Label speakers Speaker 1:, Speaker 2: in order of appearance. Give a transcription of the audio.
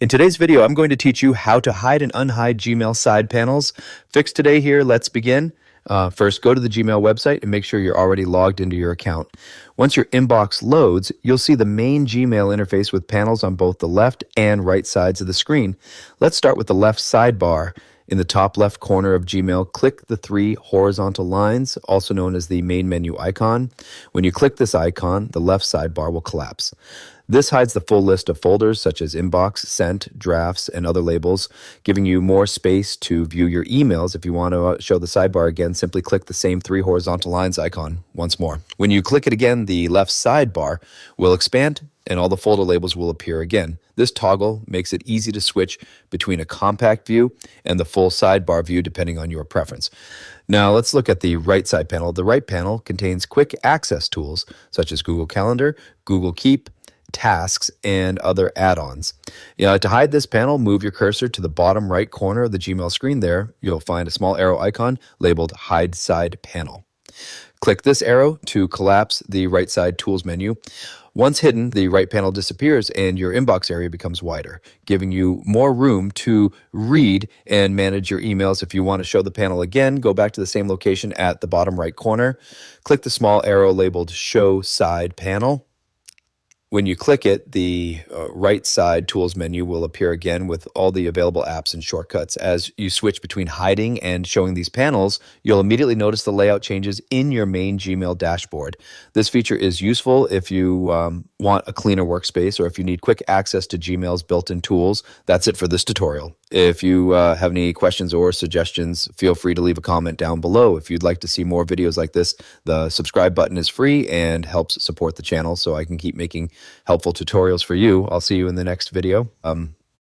Speaker 1: In today's video, I'm going to teach you how to hide and unhide Gmail side panels. Fix today here, let's begin. First, go to the Gmail website and make sure you're already logged into your account. Once your inbox loads, you'll see the main Gmail interface with panels on both the left and right sides of the screen. Let's start with the left sidebar. In the top left corner of Gmail, click the three horizontal lines, also known as the main menu icon. When you click this icon, the left sidebar will collapse. This hides the full list of folders such as inbox, sent, drafts, and other labels, giving you more space to view your emails. If you want to show the sidebar again, simply click the same three horizontal lines icon once more. When you click it again, the left sidebar will expand and all the folder labels will appear again. This toggle makes it easy to switch between a compact view and the full sidebar view depending on your preference. Now let's look at the right side panel. The right panel contains quick access tools such as Google Calendar, Google Keep, tasks, and other add-ons. To hide this panel, move your cursor to the bottom right corner of the Gmail screen. There, you'll find a small arrow icon labeled Hide Side Panel. Click this arrow to collapse the right side tools menu. Once hidden, the right panel disappears and your inbox area becomes wider, giving you more room to read and manage your emails. If you want to show the panel again, go back to the same location at the bottom right corner. Click the small arrow labeled Show Side Panel. When you click it, the right side tools menu will appear again with all the available apps and shortcuts. As you switch between hiding and showing these panels, you'll immediately notice the layout changes in your main Gmail dashboard. This feature is useful if you want a cleaner workspace or if you need quick access to Gmail's built-in tools. That's it for this tutorial. If you have any questions or suggestions, feel free to leave a comment down below. If you'd like to see more videos like this, the subscribe button is free and helps support the channel so I can keep making helpful tutorials for you. I'll see you in the next video.